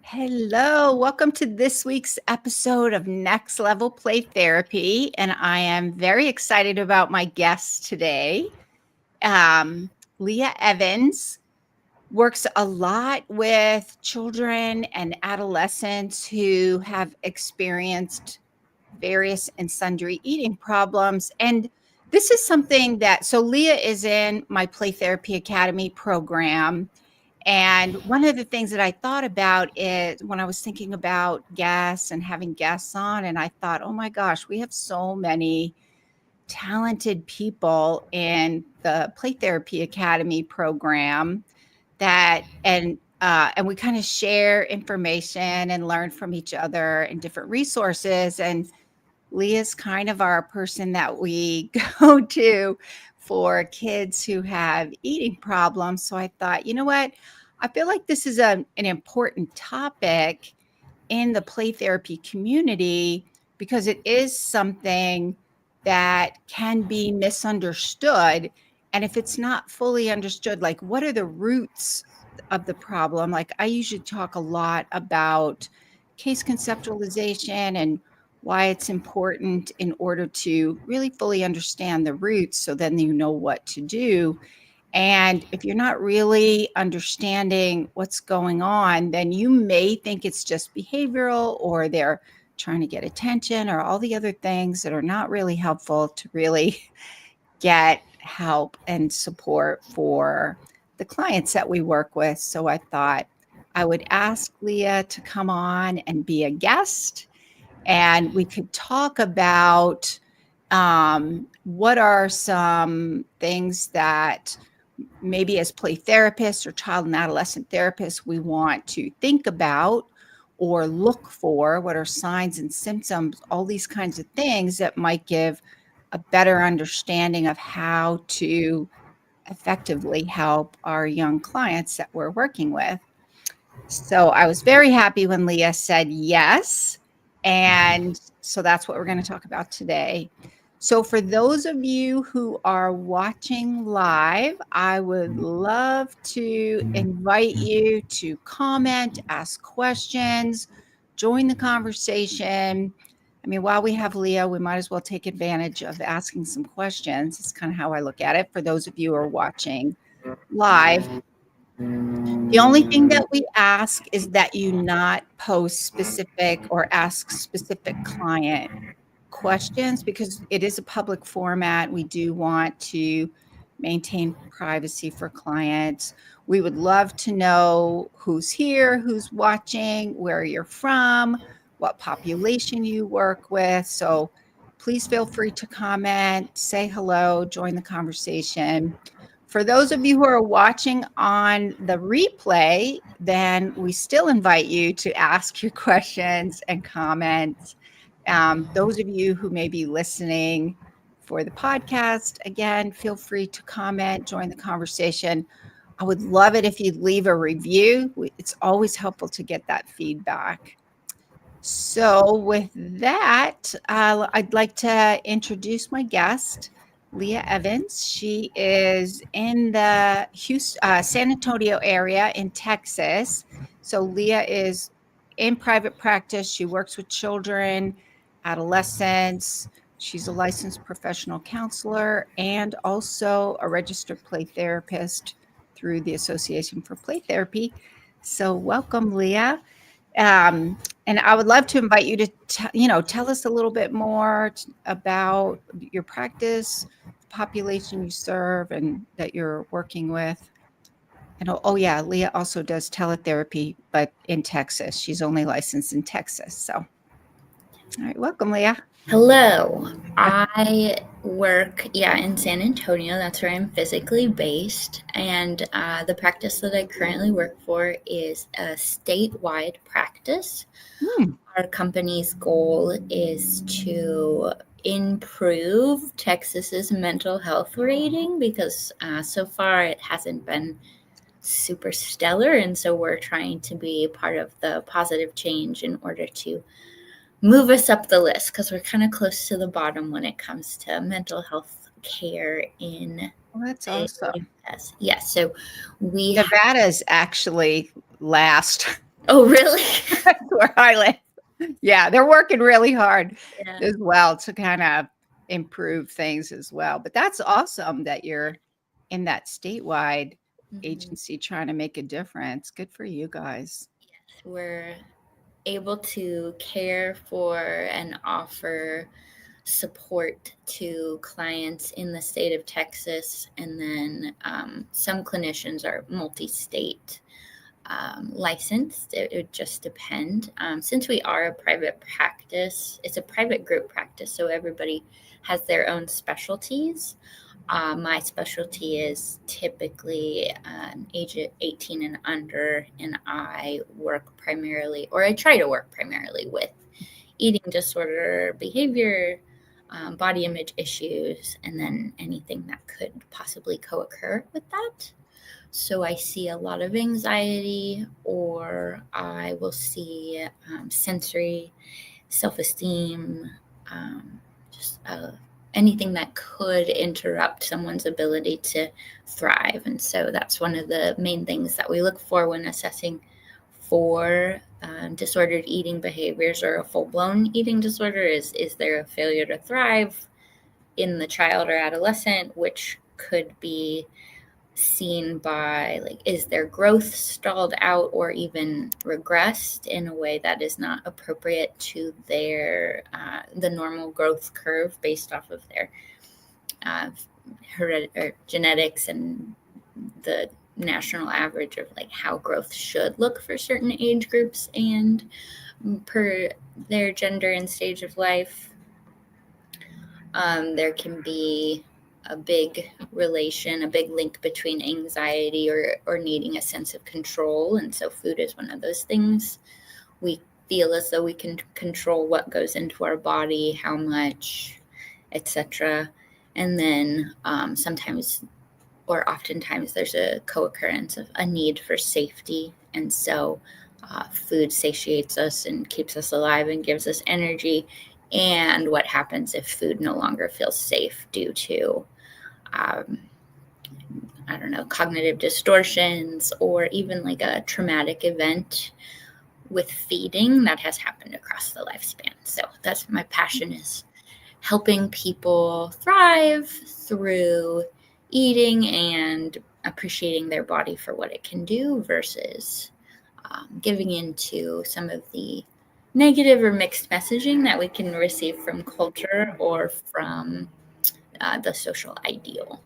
Hello, welcome to this week's episode of Next Level Play Therapy. And I am very excited about my guest today. Leah Evans works a lot with children and adolescents who have experienced various and sundry eating problems. And this is something so Leah is in my Play Therapy Academy program. And one of the things that I thought about is when I was thinking about guests and having guests on, and I thought, oh my gosh, we have so many talented people in the Play Therapy Academy program and we kind of share information and learn from each other and different resources. And Leah's kind of our person that we go to for kids who have eating problems. So I thought, you know what? I feel like this is an important topic in the play therapy community because it is something that can be misunderstood. And if it's not fully understood, like what are the roots of the problem? Like I usually talk a lot about case conceptualization and why it's important in order to really fully understand the roots so then you know what to do. And if you're not really understanding what's going on, then you may think it's just behavioral or they're trying to get attention or all the other things that are not really helpful to really get help and support for the clients that we work with. So I thought I would ask Leah to come on and be a guest and we could talk about what are some things that maybe as play therapists or child and adolescent therapists we want to think about or look for. What are signs and symptoms, all these kinds of things that might give a better understanding of how to effectively help our young clients that we're working with. So I was very happy when Leah said yes. And so that's what we're going to talk about today. So for those of you who are watching live, I would love to invite you to comment, ask questions, join the conversation. I mean, while we have Leah, we might as well take advantage of asking some questions. It's kind of how I look at it for those of you who are watching live. The only thing that we ask is that you not post specific or ask specific client questions because it is a public format. We do want to maintain privacy for clients. We would love to know who's here, who's watching, where you're from, what population you work with. So please feel free to comment, say hello, join the conversation. For those of you who are watching on the replay, then we still invite you to ask your questions and comments. Those of you who may be listening for the podcast, again, feel free to comment, join the conversation. I would love it if you'd leave a review. It's always helpful to get that feedback. So with that, I'd like to introduce my guest, Leah Evans. She is in the San Antonio area in Texas. So Leah is in private practice. She works with children, adolescents. She's a licensed professional counselor and also a registered play therapist through the Association for Play Therapy. So welcome, Leah. And I would love to invite you to, tell us a little bit more about your practice, the population you serve, and that you're working with. And yeah, Leah also does teletherapy, but in Texas. She's only licensed in Texas. So, all right, welcome, Leah. Hello. I work, in San Antonio. That's where I'm physically based. And the practice that I currently work for is a statewide practice. Our company's goal is to improve Texas's mental health rating because so far it hasn't been super stellar. And so we're trying to be part of the positive change in order to move us up the list because we're kind of close to the bottom when it comes to mental health care in that's awesome. US. Yes. So Nevada's actually last. Oh, really? That's where I live. Yeah, they're working really hard Yeah. as well to kind of improve things as well. But that's awesome that you're in that statewide agency trying to make a difference. Good for you guys. Yes, we're able to care for and offer support to clients in the state of Texas, and then some clinicians are multi-state licensed. It would just depend. Since we are a private practice, it's a private group practice, so everybody has their own specialties. My specialty is typically age 18 and under, and I work primarily, or I try to work primarily with eating disorder, behavior, body image issues, and then anything that could possibly co-occur with that. So I see a lot of anxiety, or I will see sensory, self-esteem, just anything that could interrupt someone's ability to thrive. And so that's one of the main things that we look for when assessing for disordered eating behaviors or a full-blown eating disorder is there a failure to thrive in the child or adolescent, which could be seen by, like, is their growth stalled out or even regressed in a way that is not appropriate to their the normal growth curve based off of their genetics and the national average of like how growth should look for certain age groups and per their gender and stage of life. There can be a big link between anxiety or needing a sense of control. And so food is one of those things. We feel as though we can control what goes into our body, how much, etc. And then sometimes or oftentimes there's a co-occurrence of a need for safety. And so food satiates us and keeps us alive and gives us energy. And what happens if food no longer feels safe due to cognitive distortions or even like a traumatic event with feeding that has happened across the lifespan. So that's my passion, is helping people thrive through eating and appreciating their body for what it can do versus giving into some of the negative or mixed messaging that we can receive from culture or from the social ideal.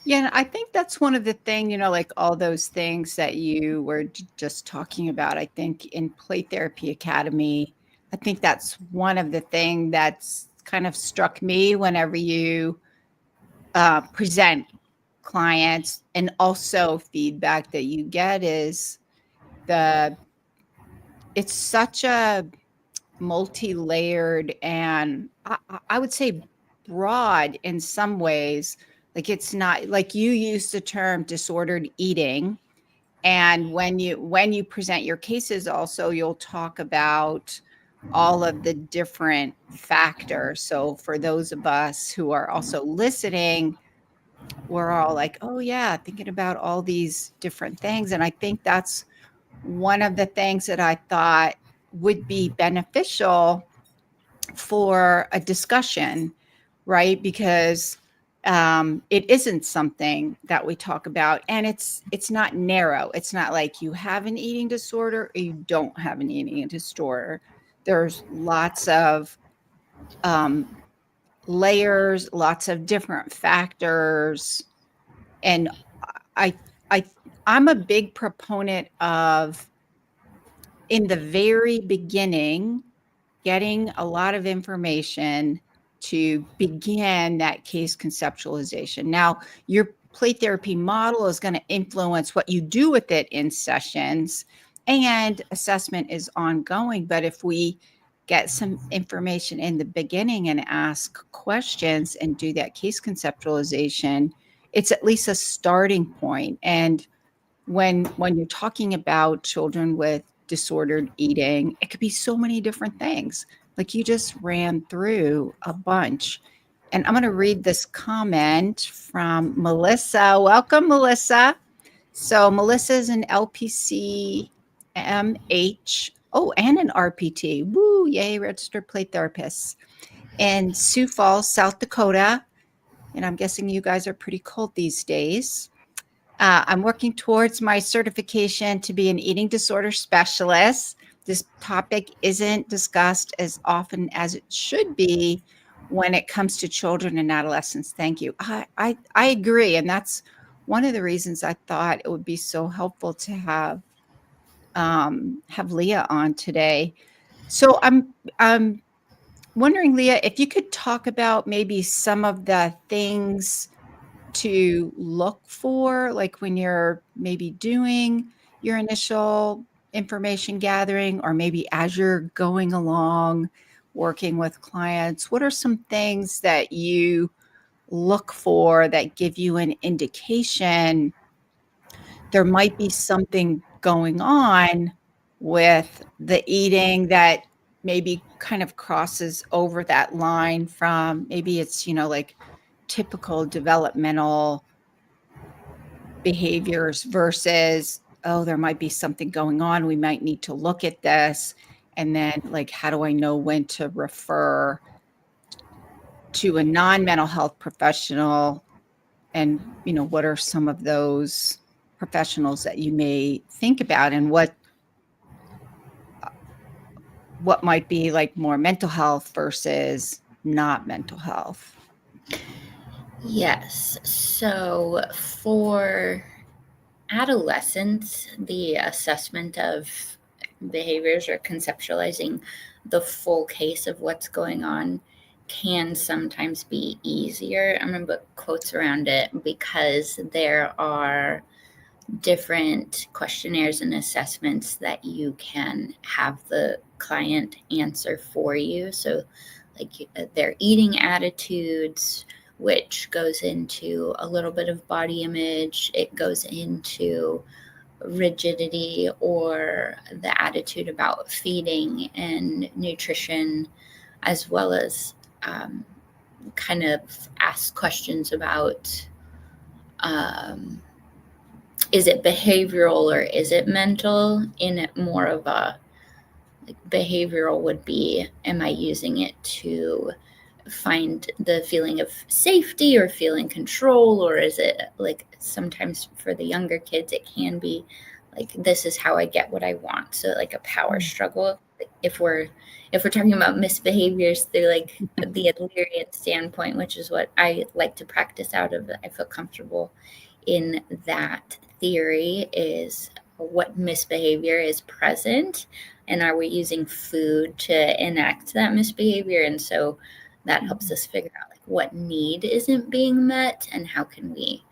Yeah, and I think that's one of the things, like all those things that you were just talking about. I think in Play Therapy Academy, I think that's one of the things that's kind of struck me whenever you present clients, and also feedback that you get is it's such a multi-layered and I would say broad in some ways. Like, it's not like you use the term disordered eating, and when you present your cases also, you'll talk about all of the different factors. So for those of us who are also listening, we're all like, oh yeah, thinking about all these different things. And I think that's one of the things that I thought would be beneficial for a discussion, right? Because it isn't something that we talk about, and it's not narrow. It's not like you have an eating disorder or you don't have an eating disorder. There's lots of layers, lots of different factors, and I I'm a big proponent of, in the very beginning, getting a lot of information to begin that case conceptualization. Now, your play therapy model is going to influence what you do with it in sessions, and assessment is ongoing. But if we get some information in the beginning and ask questions and do that case conceptualization, it's at least a starting point. And when you're talking about children with disordered eating, it could be so many different things. Like you just ran through a bunch. And I'm going to read this comment from Melissa. Welcome, Melissa. So Melissa is an LPC Oh, and an RPT. Woo, yay, registered play therapists. In Sioux Falls, South Dakota. And I'm guessing you guys are pretty cold these days. I'm working towards my certification to be an eating disorder specialist. This topic isn't discussed as often as it should be when it comes to children and adolescents. Thank you. I agree. And that's one of the reasons I thought it would be so helpful to have Leah on today. So I'm wondering, Leah, if you could talk about maybe some of the things to look for, like when you're maybe doing your initial information gathering, or maybe as you're going along working with clients, what are some things that you look for that give you an indication there might be something going on with the eating that maybe kind of crosses over that line from maybe it's, like typical developmental behaviors versus, oh, there might be something going on. We might need to look at this. And then, like, how do I know when to refer to a non-mental health professional? And, what are some of those professionals that you may think about, and what might be like more mental health versus not mental health? Yes. So for adolescents, the assessment of behaviors or conceptualizing the full case of what's going on can sometimes be easier. I'm going to put quotes around it because there are different questionnaires and assessments that you can have the client answer for you. So, like their eating attitudes, which goes into a little bit of body image, it goes into rigidity or the attitude about feeding and nutrition, as well as kind of ask questions about is it behavioral or is it mental? In it more of a like behavioral would be, am I using it to find the feeling of safety or feeling control, or is it like sometimes for the younger kids it can be like this is how I get what I want, so like a power struggle. If we're talking about misbehaviors through like the Adlerian standpoint, which is what I like to practice out of, I feel comfortable in that theory, is what misbehavior is present and are we using food to enact that misbehavior. And so that helps us figure out like what need isn't being met and how can we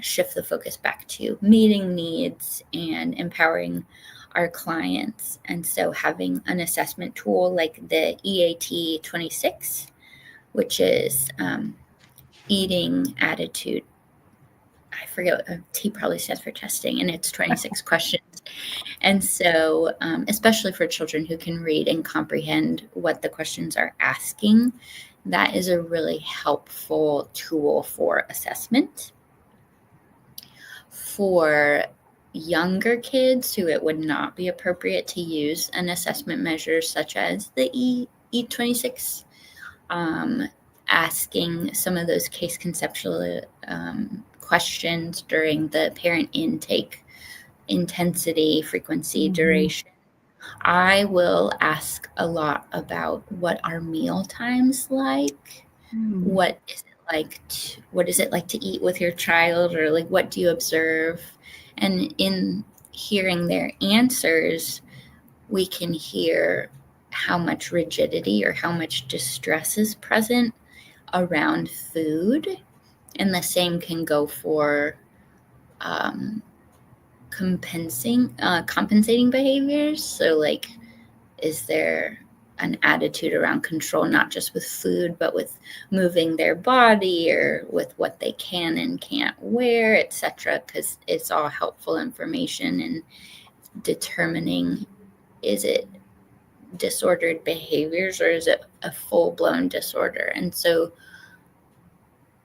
shift the focus back to meeting needs and empowering our clients. And so having an assessment tool like the EAT 26, which is eating attitude, I forget, T probably stands for testing, and it's 26 questions. And so, especially for children who can read and comprehend what the questions are asking, that is a really helpful tool for assessment. For younger kids who it would not be appropriate to use an assessment measure such as the E26, asking some of those case conceptual questions during the parent intake, intensity, frequency, duration. I will ask a lot about what are meal times like, what is it like to eat with your child, or like what do you observe? And in hearing their answers, we can hear how much rigidity or how much distress is present around food. And the same can go for compensating behaviors. So like, is there an attitude around control, not just with food, but with moving their body or with what they can and can't wear, etc.? Because it's all helpful information in determining, is it disordered behaviors or is it a full-blown disorder? And so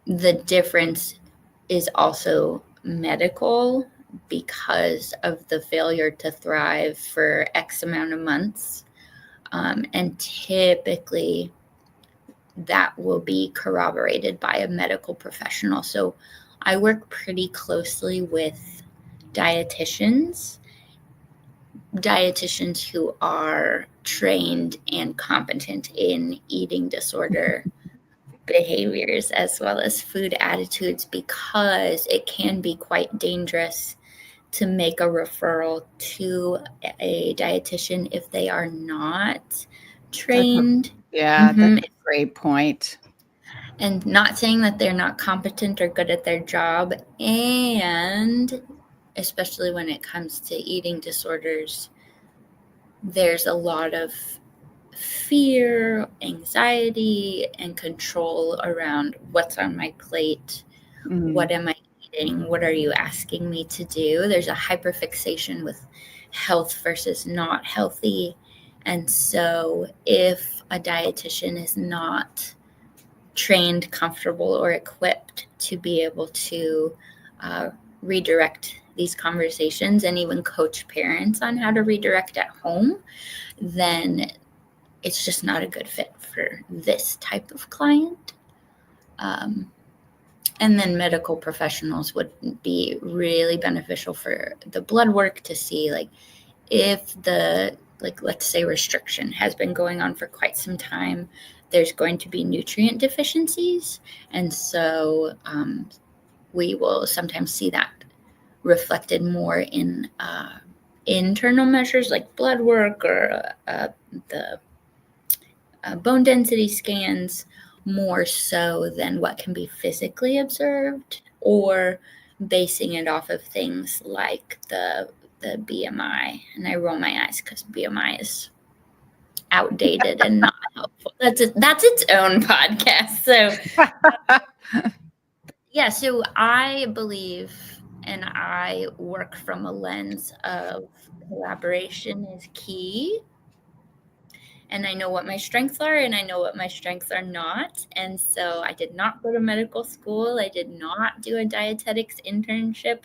the difference is also medical, because of the failure to thrive for X amount of months. And typically that will be corroborated by a medical professional. So I work pretty closely with dietitians who are trained and competent in eating disorder behaviors as well as food attitudes, because it can be quite dangerous to make a referral to a dietitian if they are not trained. That's a great point. And not saying that they're not competent or good at their job, and especially when it comes to eating disorders, there's a lot of fear, anxiety, and control around what's on my plate. What am I eating? What are you asking me to do? There's a hyperfixation with health versus not healthy. And so if a dietitian is not trained, comfortable, or equipped to be able to redirect these conversations and even coach parents on how to redirect at home, then it's just not a good fit for this type of client. And then medical professionals would be really beneficial for the blood work to see, like, if the, like, let's say restriction has been going on for quite some time, there's going to be nutrient deficiencies. And so we will sometimes see that reflected more in internal measures like blood work or the bone density scans, more so than what can be physically observed, or basing it off of things like the BMI. And I roll my eyes because BMI is outdated and not helpful. That's its own podcast. So yeah, so I believe, and I work from a lens of collaboration is key. And I know what my strengths are and I know what my strengths are not. And so I did not go to medical school. I did not do a dietetics internship.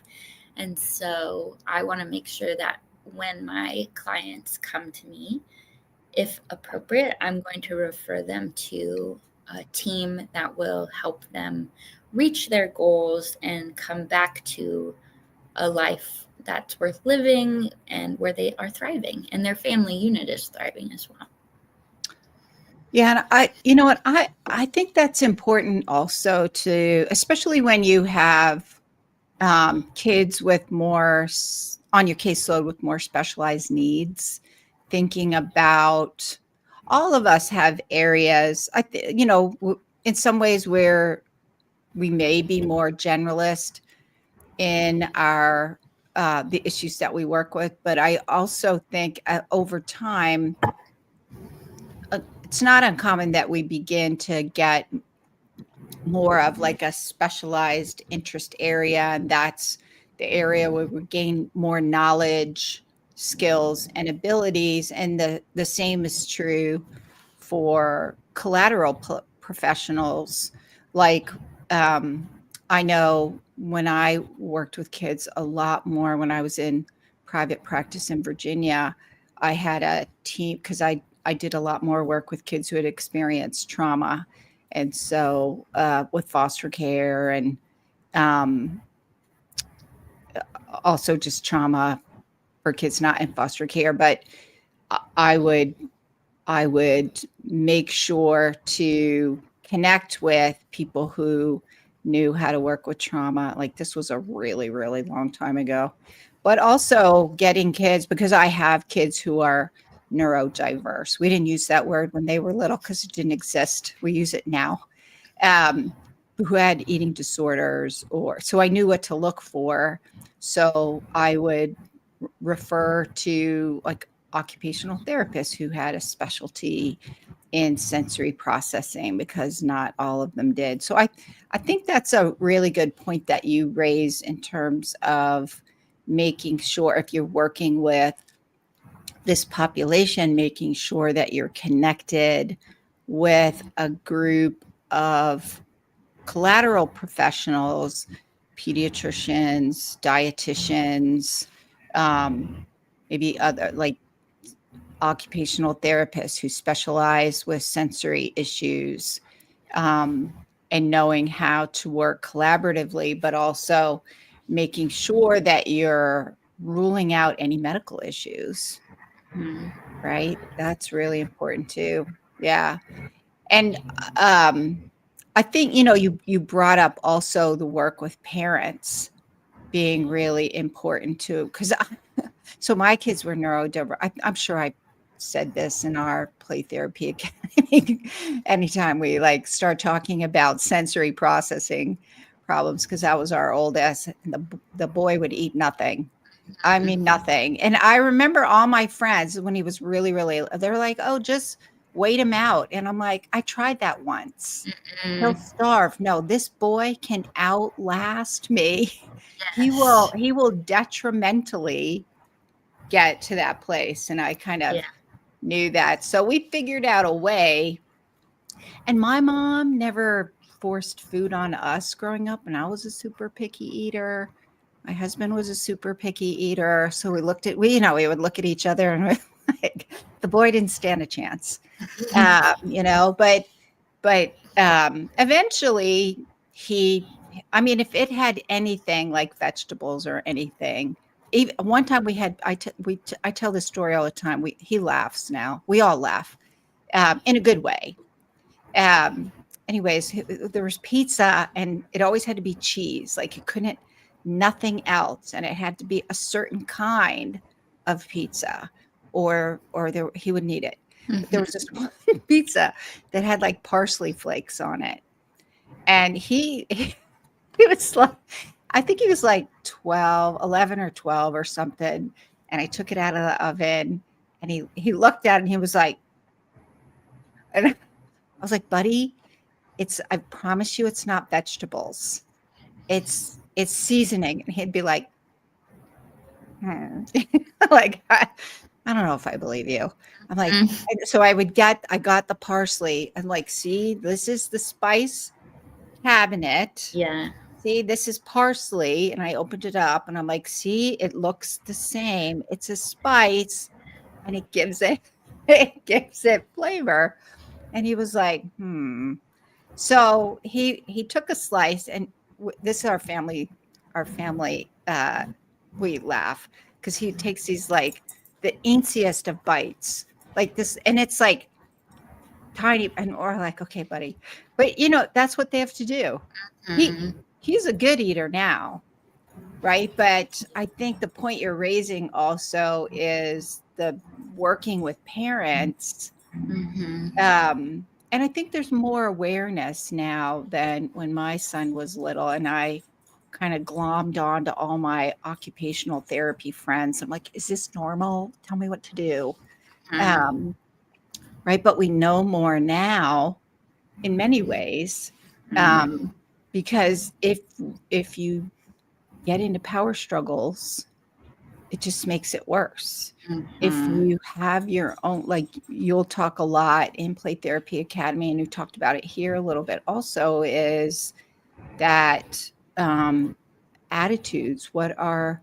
And so I want to make sure that when my clients come to me, if appropriate, I'm going to refer them to a team that will help them reach their goals and come back to a life that's worth living and where they are thriving and their family unit is thriving as well. Yeah, and you know what, I think that's important also, to, especially when you have kids with more on your caseload with more specialized needs, thinking about, all of us have areas, in some ways where we may be more generalist in our the issues that we work with, but I also think over time, it's not uncommon that we begin to get more of like a specialized interest area, and that's the area where we gain more knowledge, skills, and abilities. And the same is true for collateral professionals. Like, I know when I worked with kids a lot more when I was in private practice in Virginia, I had a team, because I did a lot more work with kids who had experienced trauma. And so with foster care and also just trauma for kids not in foster care. But I would make sure to connect with people who knew how to work with trauma. Like, this was a really, really long time ago. But also getting kids, because I have kids who are neurodiverse. We didn't use that word when they were little because it didn't exist. We use it now. Who had eating disorders, so I knew what to look for. So I would refer to like occupational therapists who had a specialty in sensory processing, because not all of them did. So I think that's a really good point that you raise in terms of making sure, if you're working with this population, making sure that you're connected with a group of collateral professionals, pediatricians, dietitians, maybe other like occupational therapists who specialize with sensory issues, and knowing how to work collaboratively, but also making sure that you're ruling out any medical issues, right? That's really important too. Yeah. And I think, you brought up also the work with parents being really important too, because so my kids were neurodivergent. I'm sure I said this in our play therapy academy. Anytime we like start talking about sensory processing problems, because that was our oldest, and the boy would eat nothing. I mean, nothing. And I remember all my friends when he was really, really, they're like, oh, just wait him out. And I'm like, I tried that once. He'll starve. No, this boy can outlast me. He will detrimentally get to that place. And I kind of knew that. So we figured out a way. And my mom never forced food on us growing up. And I was a super picky eater. My husband was a super picky eater. So we would look at each other and like, the boy didn't stand a chance, but eventually if it had anything like vegetables or anything, even one time I tell this story all the time. He laughs now. We all laugh, in a good way. Anyways, there was pizza and it always had to be cheese. Like nothing else. And it had to be a certain kind of pizza or he would need it. But there was this one pizza that had like parsley flakes on it. And he was like, I think he was like 11 or 12 or something. And I took it out of the oven and he looked at it and he was like, and I was like, buddy, I promise you it's not vegetables. It's seasoning. And he'd be like, like, I don't know if I believe you. I'm like, so I got the parsley and like, see, this is the spice cabinet. Yeah. See, this is parsley. And I opened it up and I'm like, see, it looks the same. It's a spice and it gives it flavor. And he was like, So he took a slice and this is our family, we laugh because he takes these like the insiest of bites like this. And it's like tiny and or like, okay, buddy, but that's what they have to do. He's a good eater now. Right. But I think the point you're raising also is the working with parents. And I think there's more awareness now than when my son was little and I kind of glommed on to all my occupational therapy friends. I'm like, is this normal? Tell me what to do. Right. But we know more now in many ways, because if you get into power struggles, it just makes it worse. If you have your own, like you'll talk a lot in Play Therapy Academy, and you talked about it here a little bit also, is that attitudes, what are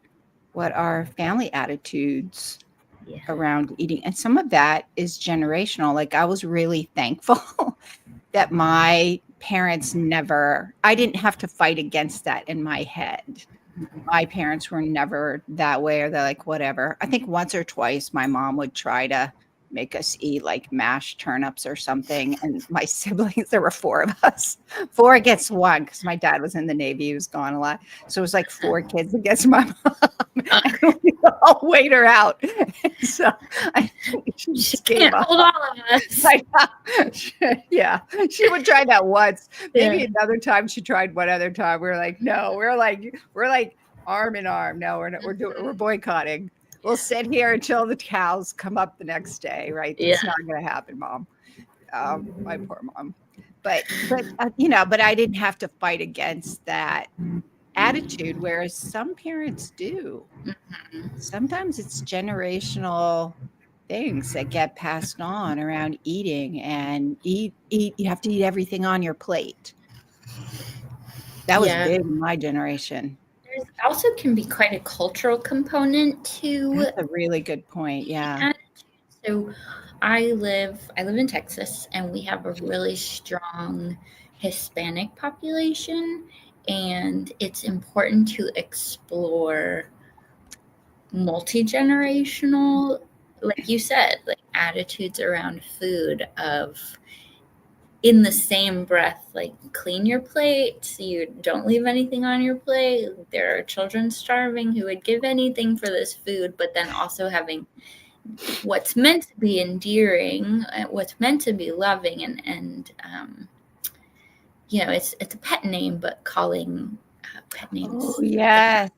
family attitudes around eating? And some of that is generational. Like I was really thankful that my parents I didn't have to fight against that in my head. My parents were never that way, or they're like, whatever. I think once or twice my mom would try to make us eat like mashed turnips or something. And my siblings, there were 4 of us, 4 against 1, because my dad was in the Navy. He was gone a lot. So it was like 4 kids against my mom. And we all weighed her out. And so she just gave up. Hold all of us. Yeah. She would try that once. Maybe another time she tried one other time. We were like, no, we're like arm in arm. No, we're boycotting. We'll sit here until the cows come up the next day, right? It's not going to happen, Mom. My poor mom. But I didn't have to fight against that attitude, whereas some parents do. Sometimes it's generational things that get passed on around eating, and eat. You have to eat everything on your plate. That was Yeah. big in my generation. There's also can be quite a cultural component to That's a really good point. Yeah. attitude. So I live in Texas, and we have a really strong Hispanic population, and it's important to explore multi-generational, like you said, like attitudes around food of, in the same breath, like clean your plate so you don't leave anything on your plate. There are children starving who would give anything for this food, but then also having what's meant to be endearing, what's meant to be loving, and you know, it's a pet name, but calling pet Oh, names yes.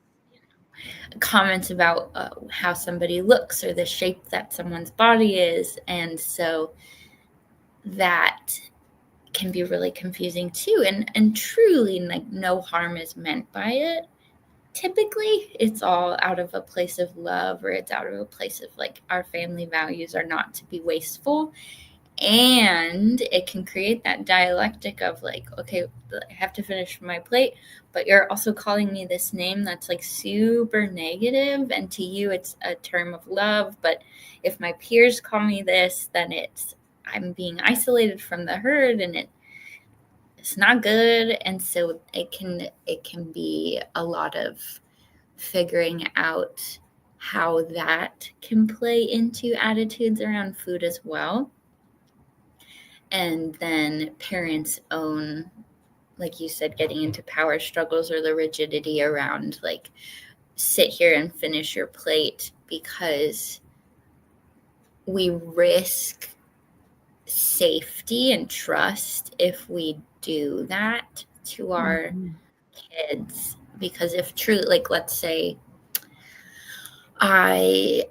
comments about how somebody looks or the shape that someone's body is, and so that can be really confusing too. And truly, like, no harm is meant by it. Typically, it's all out of a place of love, or it's out of a place of like, our family values are not to be wasteful. And it can create that dialectic of like, okay, I have to finish my plate, but you're also calling me this name that's like super negative, and to you it's a term of love, but if my peers call me this, then I'm being isolated from the herd, and it's not good. And so it can be a lot of figuring out how that can play into attitudes around food as well. And then parents own, like you said, getting into power struggles or the rigidity around like, sit here and finish your plate, because we risk safety and trust if we do that to our kids. Because if true, like, let's say I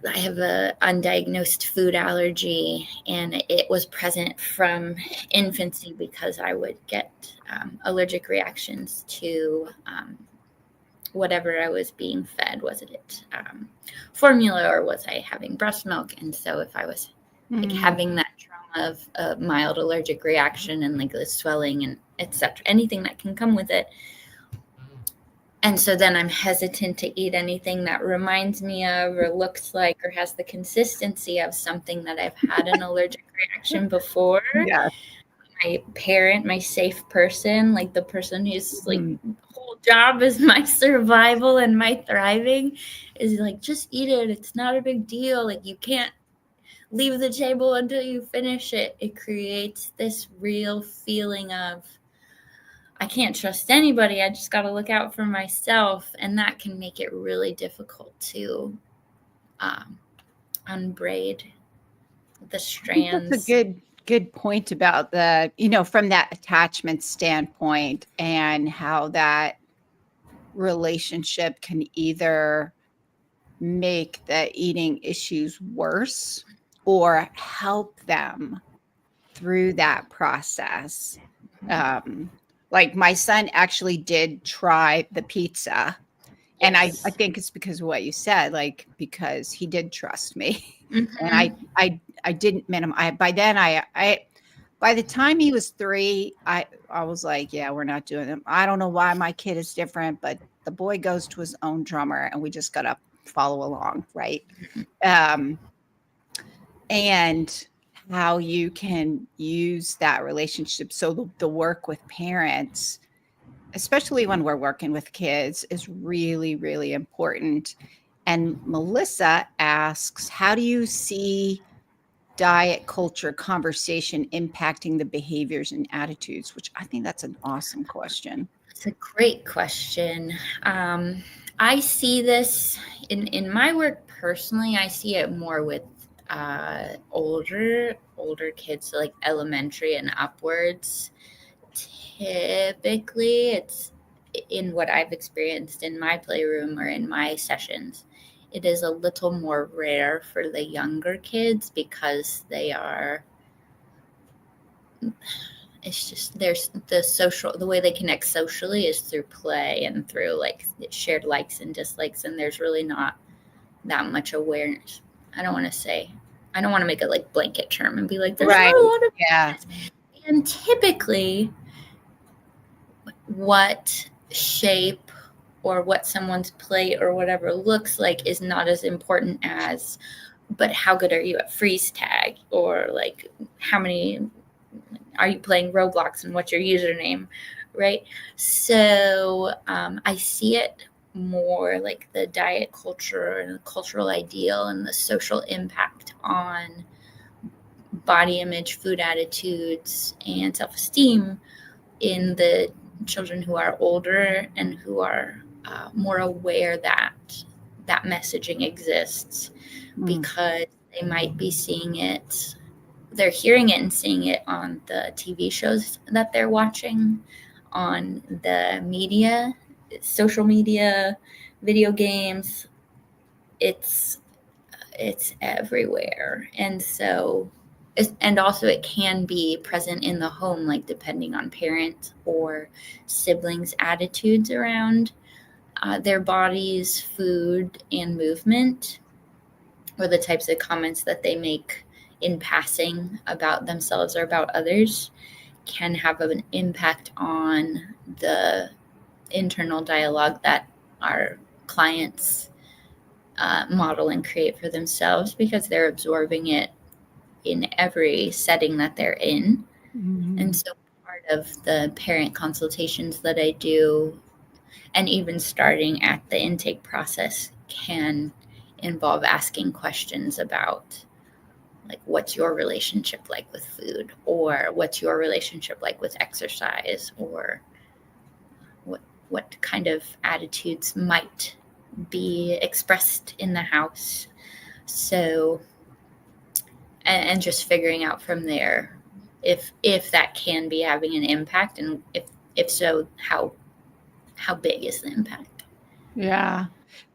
have a undiagnosed food allergy, and it was present from infancy because I would get allergic reactions to whatever I was being fed. Was it formula, or was I having breast milk? And so if I was like having that trauma of a mild allergic reaction and like the swelling and etc., anything that can come with it. And so then I'm hesitant to eat anything that reminds me of, or looks like, or has the consistency of something that I've had an allergic reaction before. Yeah. My parent, my safe person, like the person whose like whole job is my survival and my thriving, is like, just eat it. It's not a big deal. Like, you can't leave the table until you finish it. It creates this real feeling of, I can't trust anybody. I just got to look out for myself. And that can make it really difficult to unbraid the strands. That's a good point about the, from that attachment standpoint, and how that relationship can either make the eating issues worse or help them through that process. Like, my son actually did try the pizza. And I think it's because of what you said, like, because he did trust me. And I didn't minimize. By the time he was 3, I was like, yeah, we're not doing them. I don't know why my kid is different, but the boy goes to his own drummer, and we just got to follow along. Right. And how you can use that relationship. So the work with parents, especially when we're working with kids, is really, really important. And Melissa asks, how do you see diet culture conversation impacting the behaviors and attitudes? Which I think that's an awesome question. It's a great question. I see this in my work personally. I see it more with older kids, so like elementary and upwards. Typically, it's, in what I've experienced in my playroom or in my sessions, it is a little more rare for the younger kids, because it's just, there's the way they connect socially is through play and through like shared likes and dislikes, and there's really not that much awareness. I don't want to make a like blanket term and be like, there's not a lot of awareness. And typically what shape or what someone's plate or whatever looks like is not as important as, but how good are you at freeze tag, or like how many are you playing Roblox and what's your username, right? So I see it more like the diet culture and the cultural ideal and the social impact on body image, food attitudes, and self-esteem in the children who are older and who are more aware that that messaging exists, because they might be seeing it, they're hearing it and seeing it on the TV shows that they're watching, on the media, social media, video games. It's everywhere. And so, and also it can be present in the home, like depending on parent or siblings' attitudes around their bodies, food, and movement, or the types of comments that they make in passing about themselves or about others, can have an impact on the internal dialogue that our clients model and create for themselves, because they're absorbing it in every setting that they're in. And so part of the parent consultations that I do, and even starting at the intake process, can involve asking questions about, like, what's your relationship like with food, or what's your relationship like with exercise, or what kind of attitudes might be expressed in the house. So, and just figuring out from there if that can be having an impact, and if so, how big is the impact? Yeah.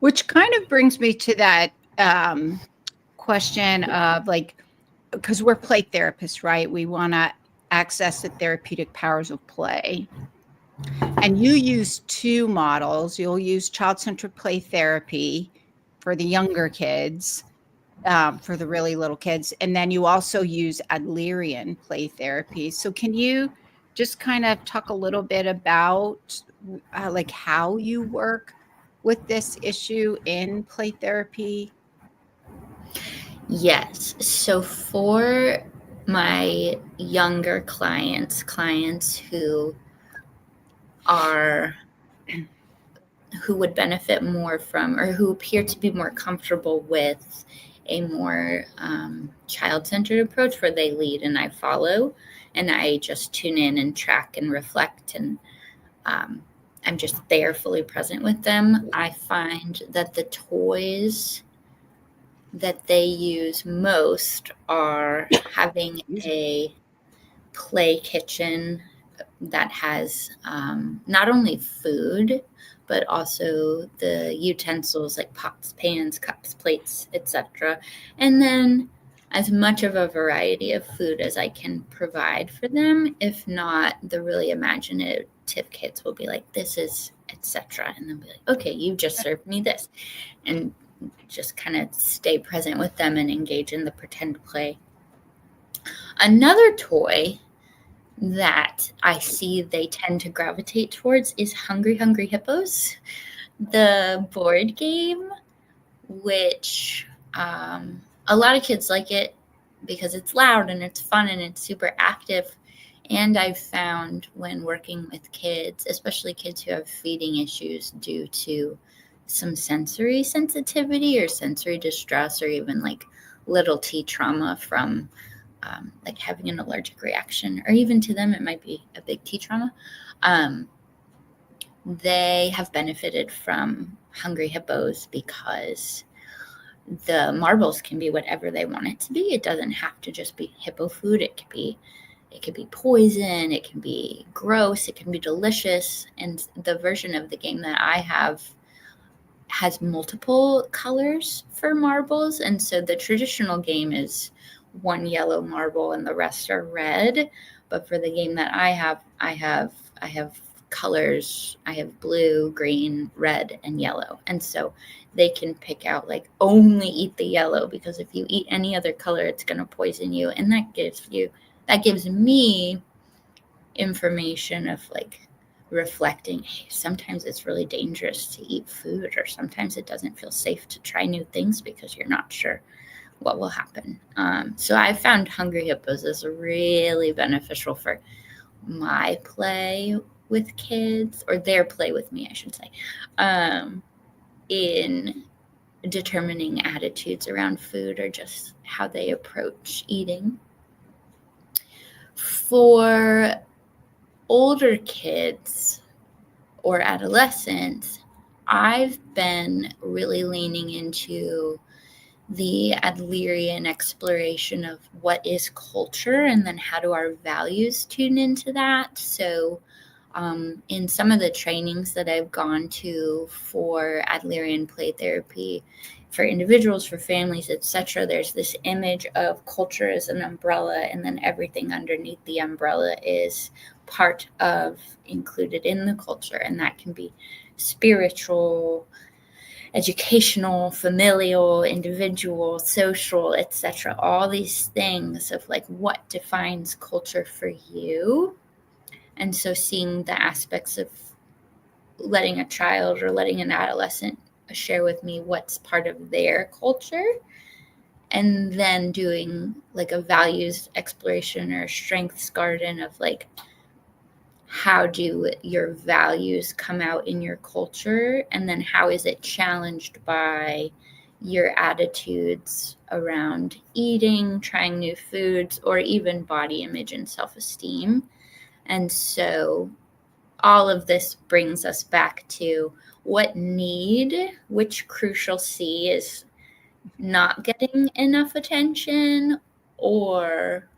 Which kind of brings me to that question of, like, because we're play therapists, right? We want to access the therapeutic powers of play. And you use two models. You'll use child-centered play therapy for the younger kids, for the really little kids. And then you also use Adlerian play therapy. So can you just kind of talk a little bit about like how you work with this issue in play therapy? Yes. So for my younger clients who would benefit more from, or who appear to be more comfortable with, a more child-centered approach where they lead and I follow, and I just tune in and track and reflect, and I'm just there fully present with them, I find that the toys that they use most are having a play kitchen that has not only food, but also the utensils like pots, pans, cups, plates, etc. And then as much of a variety of food as I can provide for them. If not, the really imaginative kids will be like, this is, etc. And they'll be like, okay, you just served me this. And just kind of stay present with them and engage in the pretend play. Another toy that I see they tend to gravitate towards is Hungry Hungry Hippos, the board game, which a lot of kids like it because it's loud and it's fun and it's super active. And I've found when working with kids, especially kids who have feeding issues due to some sensory sensitivity or sensory distress, or even like little T trauma from like having an allergic reaction, or even to them, it might be a big T trauma. They have benefited from Hungry Hippos because the marbles can be whatever they want it to be. It doesn't have to just be hippo food. It could be poison. It can be gross. It can be delicious. And the version of the game that I have has multiple colors for marbles. And so the traditional game is one yellow marble and the rest are red. But for the game that I have colors. I have blue, green, red, and yellow. And so they can pick out, like, only eat the yellow, because if you eat any other color, it's going to poison you. And that gives me information of, like, reflecting, hey, sometimes it's really dangerous to eat food, or sometimes it doesn't feel safe to try new things because you're not sure what will happen. So I found Hungry Hippos is really beneficial for my play with kids, or their play with me, I should say, in determining attitudes around food or just how they approach eating. For older kids or adolescents, I've been really leaning into the Adlerian exploration of what is culture and then how do our values tune into that. So in some of the trainings that I've gone to for Adlerian play therapy for individuals, for families, etc., there's this image of culture as an umbrella, and then everything underneath the umbrella is part of, included in the culture, and that can be spiritual, educational, familial, individual, social, etc. All these things of like what defines culture for you. And so seeing the aspects of letting a child or letting an adolescent share with me what's part of their culture, and then doing like a values exploration or a strengths garden of like, how do your values come out in your culture, and then how is it challenged by your attitudes around eating, trying new foods, or even body image and self-esteem. And so all of this brings us back to what need, which crucial C is not getting enough attention, or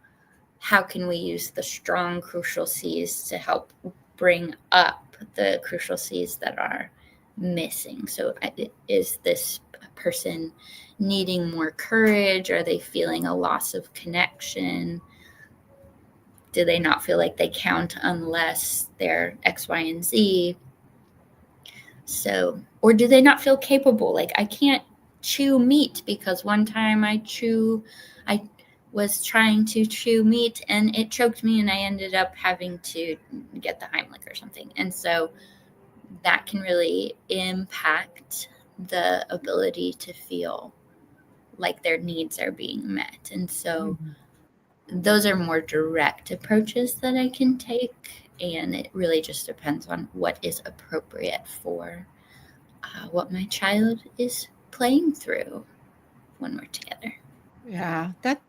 how can we use the strong crucial C's to help bring up the crucial C's that are missing. So is this person needing more courage? Are they feeling a loss of connection? Do they not feel like they count unless they're X, Y, and Z? So, or do they not feel capable? Like, I can't chew meat because one time I was trying to chew meat and it choked me and I ended up having to get the Heimlich or something. And so that can really impact the ability to feel like their needs are being met. And so those are more direct approaches that I can take. And it really just depends on what is appropriate for what my child is playing through when we're together. Yeah, that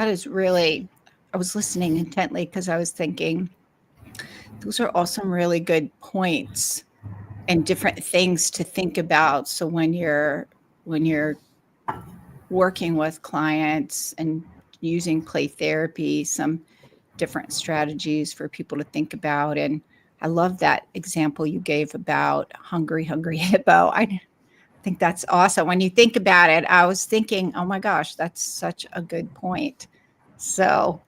is really, I was listening intently because I was thinking those are all some really good points and different things to think about. So when you're working with clients and using play therapy, some different strategies for people to think about. And I love that example you gave about hungry hippo. I think that's awesome. When you think about it, I was thinking, oh my gosh, that's such a good point. So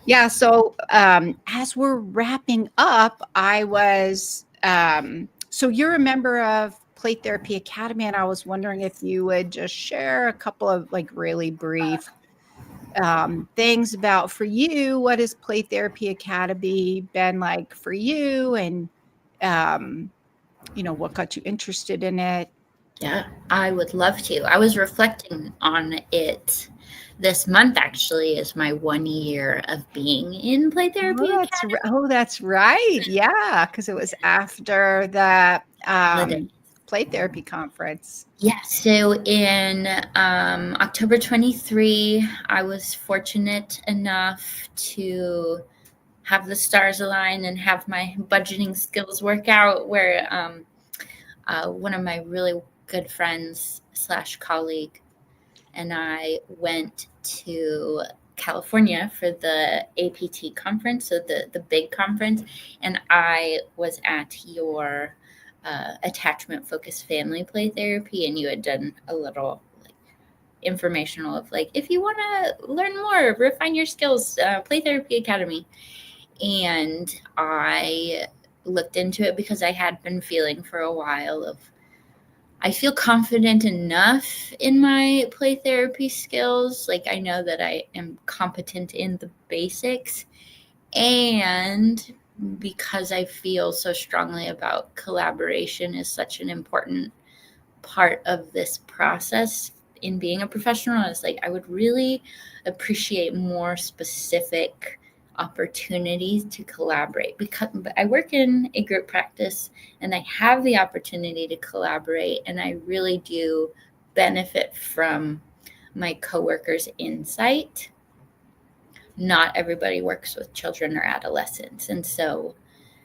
yeah, so as we're wrapping up, I was so you're a member of Play Therapy Academy, and I was wondering if you would just share a couple of like really brief things about, for you, what has Play Therapy Academy been like for you, and what got you interested in it? Yeah, I would love to. I was reflecting on it this month, actually, is my 1 year of being in Play Therapy Academy. That's right. Yeah, because it was after the Holiday. Play Therapy conference. Yeah, so in October 23, I was fortunate enough to have the stars align and have my budgeting skills work out, where one of my really good friends / colleague and I went to California for the APT conference, so the big conference, and I was at your attachment focused family play therapy, and you had done a little like informational of like, if you want to learn more, refine your skills, Play Therapy Academy. And I looked into it because I had been feeling for a while of, I feel confident enough in my play therapy skills. Like, I know that I am competent in the basics, and because I feel so strongly about collaboration is such an important part of this process in being a professional. Is like, I would really appreciate more specific opportunities to collaborate, because I work in a group practice and I have the opportunity to collaborate, and I really do benefit from my coworkers' insight. Not everybody works with children or adolescents, and so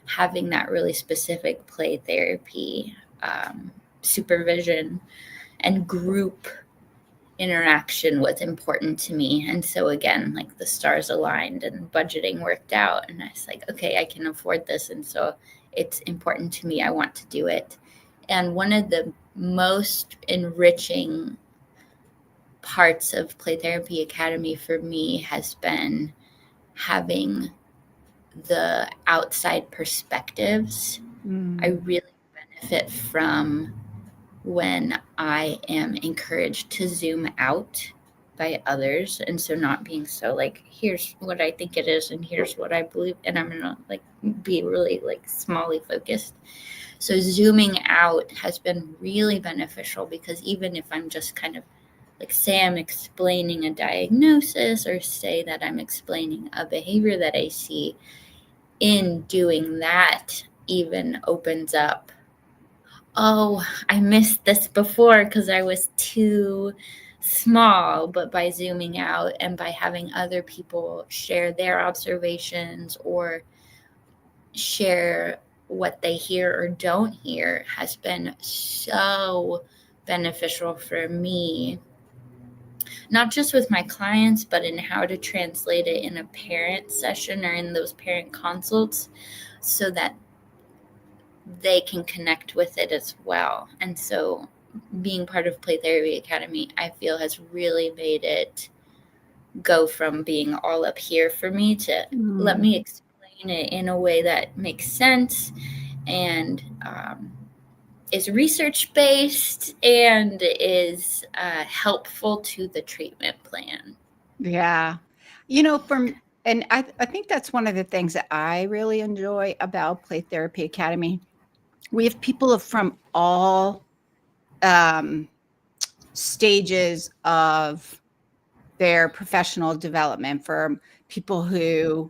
having that really specific play therapy supervision and group interaction was important to me. And so again, like, the stars aligned and budgeting worked out, and I was like, okay, I can afford this, and so it's important to me. I want to do it. And one of the most enriching parts of Play Therapy Academy for me has been having the outside perspectives. I really benefit from when I am encouraged to zoom out by others. And so not being so like, here's what I think it is, and here's what I believe, and I'm gonna like be really like smally focused. So zooming out has been really beneficial, because even if I'm just kind of like, say I'm explaining a diagnosis, or say that I'm explaining a behavior that I see, in doing that even opens up, oh, I missed this before because I was too small. But by zooming out and by having other people share their observations or share what they hear or don't hear has been so beneficial for me, not just with my clients, but in how to translate it in a parent session or in those parent consults, so that they can connect with it as well. And so being part of Play Therapy Academy, I feel, has really made it go from being all up here for me to let me explain it in a way that makes sense and is research-based and is helpful to the treatment plan. Yeah. And I think that's one of the things that I really enjoy about Play Therapy Academy. We have people from all stages of their professional development, from people who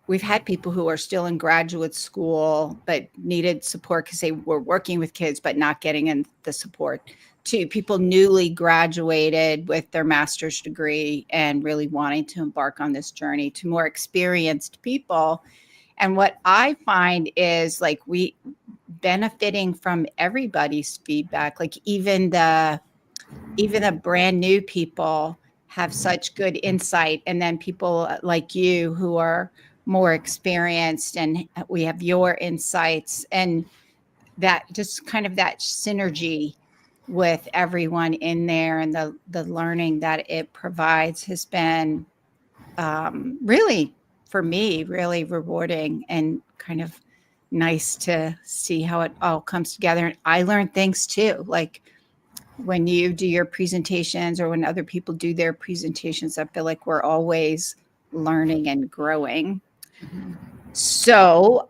we've had people who are still in graduate school but needed support because they were working with kids but not getting in the support, to people newly graduated with their master's degree and really wanting to embark on this journey, to more experienced people. And what I find is, like, we benefiting from everybody's feedback. Like, even the brand new people have such good insight, and then people like you who are more experienced, and we have your insights, and that just kind of that synergy with everyone in there, and the learning that it provides has been really, for me, really rewarding and kind of nice to see how it all comes together. And I learn things too, like when you do your presentations or when other people do their presentations. I feel like we're always learning and growing. So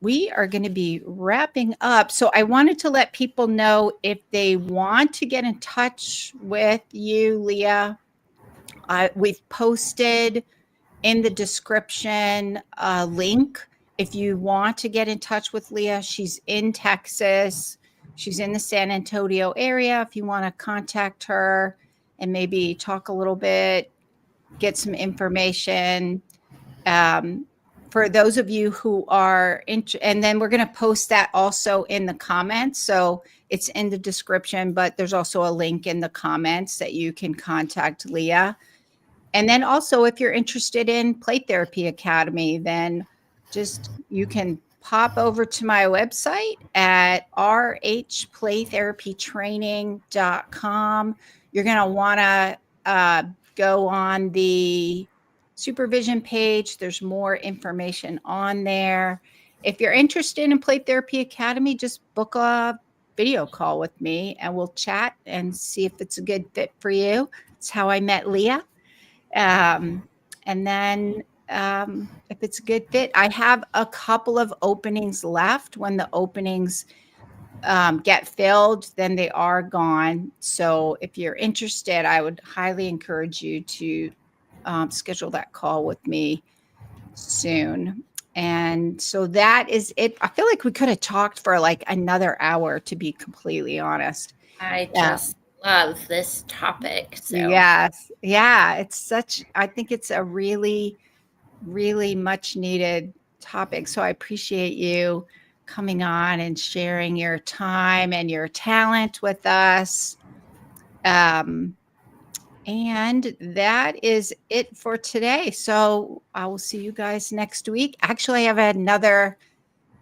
we are going to be wrapping up. So I wanted to let people know, if they want to get in touch with you, Leah, we've posted in the description a link. If you want to get in touch with Leah, she's in Texas. She's in the San Antonio area. If you want to contact her and maybe talk a little bit, get some information. For those of you who are and then we're going to post that also in the comments. So it's in the description, but there's also a link in the comments that you can contact Leah. And then also, if you're interested in Play Therapy Academy, then just you can pop over to my website at rhplaytherapytraining.com. You're going to want to go on the supervision page. There's more information on there. If you're interested in Play Therapy Academy, just book a video call with me and we'll chat and see if it's a good fit for you. It's how I met Leah. And then if it's a good fit. I have a couple of openings left. When the openings get filled, then they are gone. So if you're interested, I would highly encourage you to schedule that call with me soon. And so that is it. I feel like we could have talked for like another hour, to be completely honest. I Yeah. just love this topic. So Yes. Yeah. I think it's a really, really much needed topic. So I appreciate you coming on and sharing your time and your talent with us. And that is it for today. So I will see you guys next week. Actually, I have another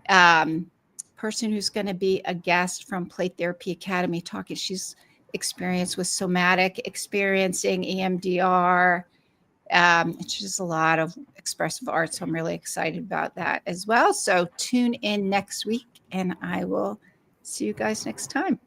person who's going to be a guest from Play Therapy Academy talking. She's experienced with somatic experiencing, EMDR. It's just a lot of expressive art. So I'm really excited about that as well. So tune in next week and I will see you guys next time.